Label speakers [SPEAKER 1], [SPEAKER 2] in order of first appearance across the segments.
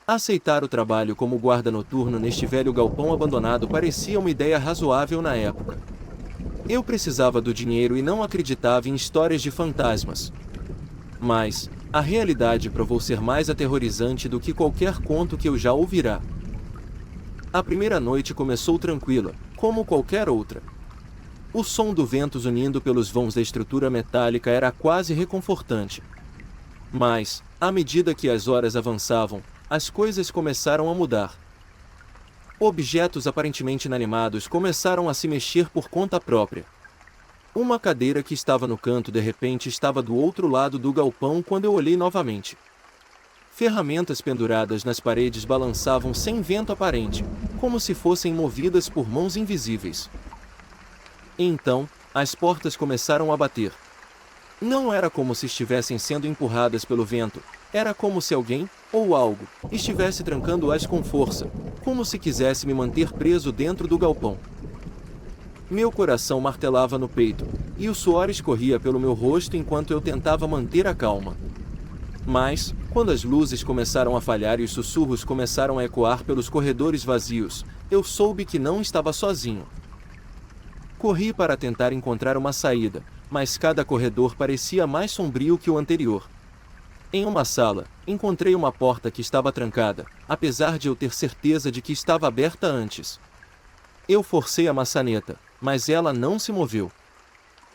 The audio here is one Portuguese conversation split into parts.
[SPEAKER 1] Aceitar o trabalho como guarda noturno neste velho galpão abandonado parecia uma ideia razoável na época. Eu precisava do dinheiro e não acreditava em histórias de fantasmas. Mas a realidade provou ser mais aterrorizante do que qualquer conto que eu já ouvirá. A primeira noite começou tranquila, como qualquer outra. O som do vento zunindo pelos vãos da estrutura metálica era quase reconfortante. Mas, à medida que as horas avançavam, as coisas começaram a mudar. Objetos aparentemente inanimados começaram a se mexer por conta própria. Uma cadeira que estava no canto de repente estava do outro lado do galpão quando eu olhei novamente. Ferramentas penduradas nas paredes balançavam sem vento aparente, como se fossem movidas por mãos invisíveis. Então, as portas começaram a bater. Não era como se estivessem sendo empurradas pelo vento, era como se alguém, ou algo, estivesse trancando-as com força, como se quisesse me manter preso dentro do galpão. Meu coração martelava no peito, e o suor escorria pelo meu rosto enquanto eu tentava manter a calma. Mas, quando as luzes começaram a falhar e os sussurros começaram a ecoar pelos corredores vazios, eu soube que não estava sozinho. Corri para tentar encontrar uma saída, mas cada corredor parecia mais sombrio que o anterior. Em uma sala, encontrei uma porta que estava trancada, apesar de eu ter certeza de que estava aberta antes. Eu forcei a maçaneta, mas ela não se moveu.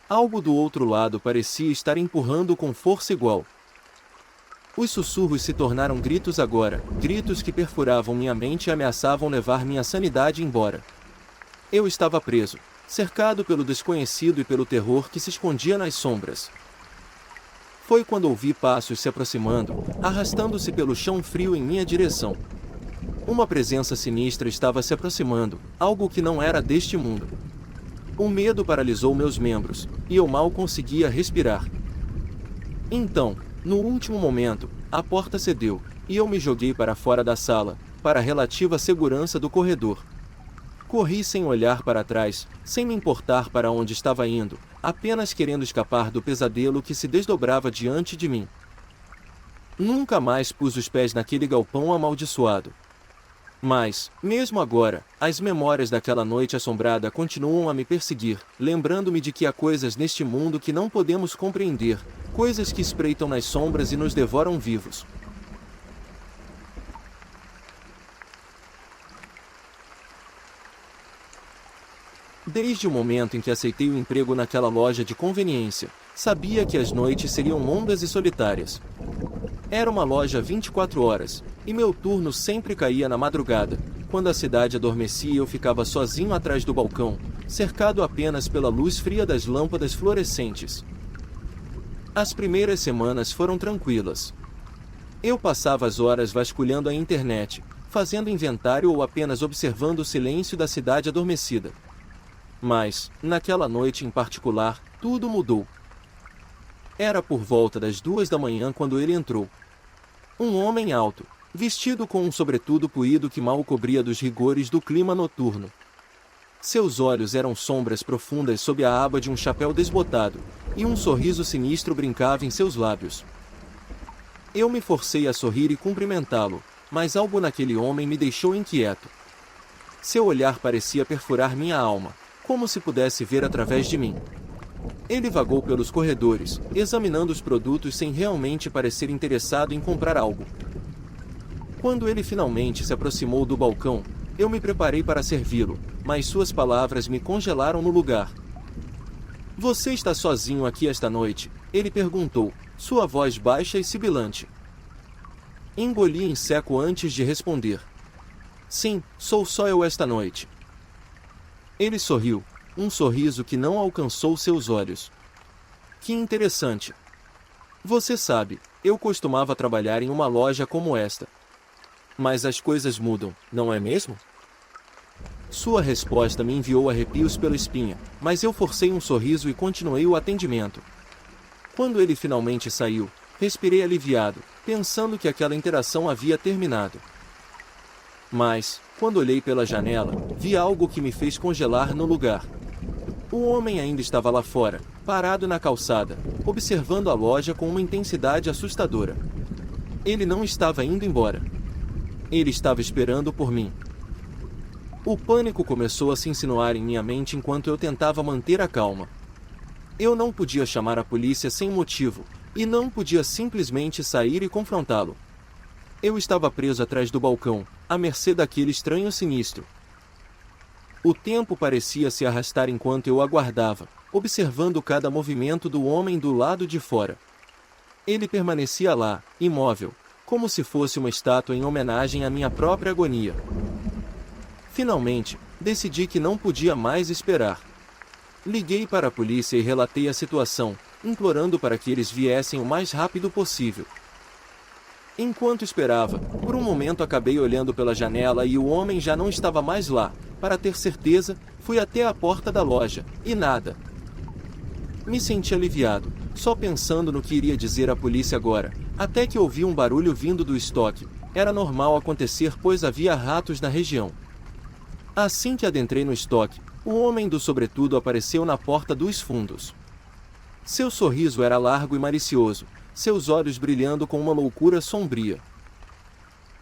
[SPEAKER 1] Algo do outro lado parecia estar empurrando com força igual. Os sussurros se tornaram gritos agora, gritos que perfuravam minha mente e ameaçavam levar minha sanidade embora. Eu estava preso, cercado pelo desconhecido e pelo terror que se escondia nas sombras. Foi quando ouvi passos se aproximando, arrastando-se pelo chão frio em minha direção. Uma presença sinistra estava se aproximando, algo que não era deste mundo. O medo paralisou meus membros, e eu mal conseguia respirar. Então, no último momento, a porta cedeu, e eu me joguei para fora da sala, para a relativa segurança do corredor. Corri sem olhar para trás, sem me importar para onde estava indo, apenas querendo escapar do pesadelo que se desdobrava diante de mim. Nunca mais pus os pés naquele galpão amaldiçoado. Mas, mesmo agora, as memórias daquela noite assombrada continuam a me perseguir, lembrando-me de que há coisas neste mundo que não podemos compreender, coisas que espreitam nas sombras e nos devoram vivos. Desde o momento em que aceitei o emprego naquela loja de conveniência, sabia que as noites seriam longas e solitárias. Era uma loja 24 horas, e meu turno sempre caía na madrugada, quando a cidade adormecia e eu ficava sozinho atrás do balcão, cercado apenas pela luz fria das lâmpadas fluorescentes. As primeiras semanas foram tranquilas. Eu passava as horas vasculhando a internet, fazendo inventário ou apenas observando o silêncio da cidade adormecida. Mas, naquela noite em particular, tudo mudou. Era por volta das 2 da manhã quando ele entrou. Um homem alto, vestido com um sobretudo puído que mal o cobria dos rigores do clima noturno. Seus olhos eram sombras profundas sob a aba de um chapéu desbotado, e um sorriso sinistro brincava em seus lábios. Eu me forcei a sorrir e cumprimentá-lo, mas algo naquele homem me deixou inquieto. Seu olhar parecia perfurar minha alma, como se pudesse ver através de mim. Ele vagou pelos corredores, examinando os produtos sem realmente parecer interessado em comprar algo. Quando ele finalmente se aproximou do balcão, eu me preparei para servi-lo, mas suas palavras me congelaram no lugar. "Você está sozinho aqui esta noite?" ele perguntou, sua voz baixa e sibilante. Engoli em seco antes de responder. "Sim, sou só eu esta noite." Ele sorriu, um sorriso que não alcançou seus olhos. "Que interessante. Você sabe, eu costumava trabalhar em uma loja como esta. Mas as coisas mudam, não é mesmo?" Sua resposta me enviou arrepios pela espinha, mas eu forcei um sorriso e continuei o atendimento. Quando ele finalmente saiu, respirei aliviado, pensando que aquela interação havia terminado. Mas, quando olhei pela janela, vi algo que me fez congelar no lugar. O homem ainda estava lá fora, parado na calçada, observando a loja com uma intensidade assustadora. Ele não estava indo embora. Ele estava esperando por mim. O pânico começou a se insinuar em minha mente enquanto eu tentava manter a calma. Eu não podia chamar a polícia sem motivo, e não podia simplesmente sair e confrontá-lo. Eu estava preso atrás do balcão, à mercê daquele estranho sinistro. O tempo parecia se arrastar enquanto eu aguardava, observando cada movimento do homem do lado de fora. Ele permanecia lá, imóvel, como se fosse uma estátua em homenagem à minha própria agonia. Finalmente, decidi que não podia mais esperar. Liguei para a polícia e relatei a situação, implorando para que eles viessem o mais rápido possível. Enquanto esperava, por um momento acabei olhando pela janela e o homem já não estava mais lá. Para ter certeza, fui até a porta da loja, e nada. Me senti aliviado, só pensando no que iria dizer à polícia agora, até que ouvi um barulho vindo do estoque. Era normal acontecer pois havia ratos na região. Assim que adentrei no estoque, o homem do sobretudo apareceu na porta dos fundos. Seu sorriso era largo e malicioso, seus olhos brilhando com uma loucura sombria.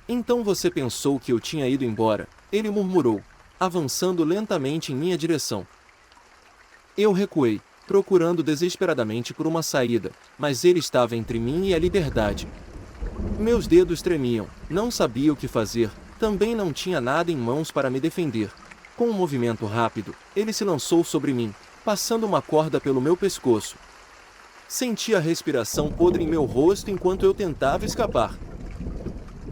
[SPEAKER 1] Então você pensou que eu tinha ido embora, ele murmurou, avançando lentamente em minha direção. Eu recuei, procurando desesperadamente por uma saída, mas ele estava entre mim e a liberdade. Meus dedos tremiam, não sabia o que fazer, também não tinha nada em mãos para me defender. Com um movimento rápido, ele se lançou sobre mim, passando uma corda pelo meu pescoço. Senti a respiração podre em meu rosto enquanto eu tentava escapar.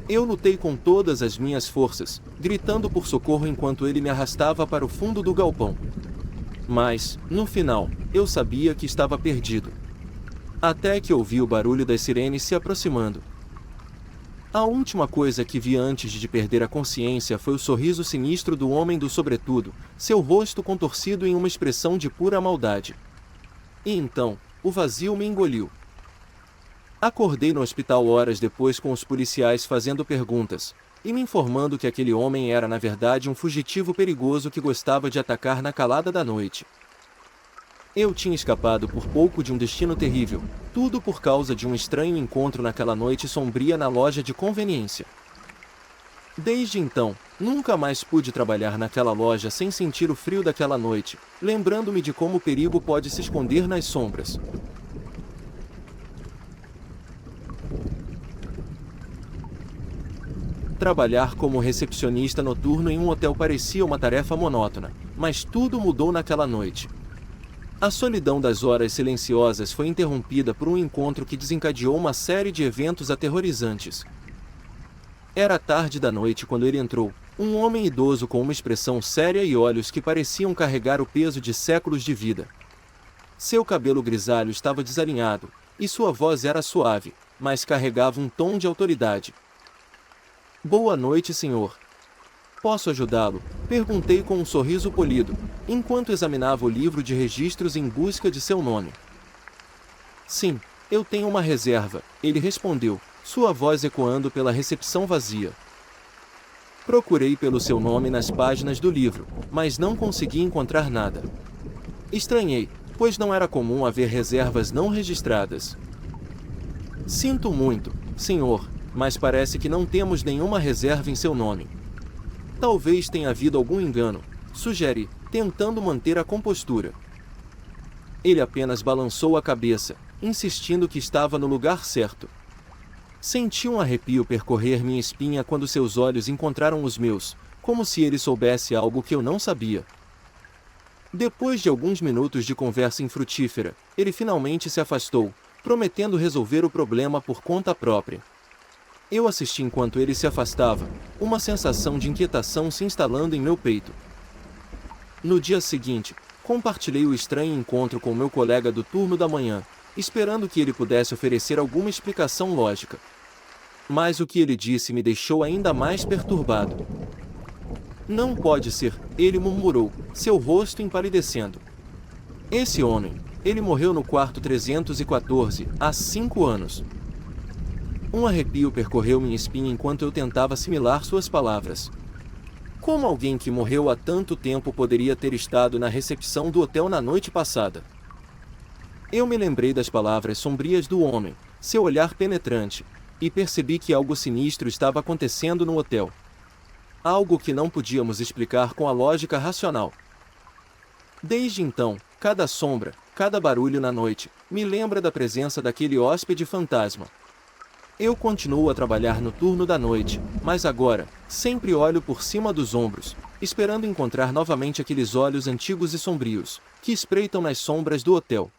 [SPEAKER 1] Eu lutei com todas as minhas forças, gritando por socorro enquanto ele me arrastava para o fundo do galpão. Mas, no final, eu sabia que estava perdido. Até que ouvi o barulho das sirenes se aproximando. A última coisa que vi antes de perder a consciência foi o sorriso sinistro do homem do sobretudo, seu rosto contorcido em uma expressão de pura maldade. E então, o vazio me engoliu. Acordei no hospital horas depois com os policiais fazendo perguntas, e me informando que aquele homem era na verdade um fugitivo perigoso que gostava de atacar na calada da noite. Eu tinha escapado por pouco de um destino terrível, tudo por causa de um estranho encontro naquela noite sombria na loja de conveniência. Desde então, nunca mais pude trabalhar naquela loja sem sentir o frio daquela noite, lembrando-me de como o perigo pode se esconder nas sombras. Trabalhar como recepcionista noturno em um hotel parecia uma tarefa monótona, mas tudo mudou naquela noite. A solidão das horas silenciosas foi interrompida por um encontro que desencadeou uma série de eventos aterrorizantes. Era tarde da noite quando ele entrou, um homem idoso com uma expressão séria e olhos que pareciam carregar o peso de séculos de vida. Seu cabelo grisalho estava desalinhado, e sua voz era suave, mas carregava um tom de autoridade. "Boa noite, senhor. Posso ajudá-lo?" perguntei com um sorriso polido, enquanto examinava o livro de registros em busca de seu nome. "Sim, eu tenho uma reserva", ele respondeu, sua voz ecoando pela recepção vazia. Procurei pelo seu nome nas páginas do livro, mas não consegui encontrar nada. Estranhei, pois não era comum haver reservas não registradas. "Sinto muito, senhor, mas parece que não temos nenhuma reserva em seu nome." "Talvez tenha havido algum engano", sugeri, tentando manter a compostura. Ele apenas balançou a cabeça, insistindo que estava no lugar certo. Senti um arrepio percorrer minha espinha quando seus olhos encontraram os meus, como se ele soubesse algo que eu não sabia. Depois de alguns minutos de conversa infrutífera, ele finalmente se afastou, prometendo resolver o problema por conta própria. Eu assisti enquanto ele se afastava, uma sensação de inquietação se instalando em meu peito. No dia seguinte, compartilhei o estranho encontro com meu colega do turno da manhã, esperando que ele pudesse oferecer alguma explicação lógica. Mas o que ele disse me deixou ainda mais perturbado. "Não pode ser", ele murmurou, seu rosto empalidecendo. "Esse homem, ele morreu no quarto 314, há 5 anos. Um arrepio percorreu minha espinha enquanto eu tentava assimilar suas palavras. Como alguém que morreu há tanto tempo poderia ter estado na recepção do hotel na noite passada? Eu me lembrei das palavras sombrias do homem, seu olhar penetrante, e percebi que algo sinistro estava acontecendo no hotel. Algo que não podíamos explicar com a lógica racional. Desde então, cada sombra, cada barulho na noite, me lembra da presença daquele hóspede fantasma. Eu continuo a trabalhar no turno da noite, mas agora, sempre olho por cima dos ombros, esperando encontrar novamente aqueles olhos antigos e sombrios, que espreitam nas sombras do hotel.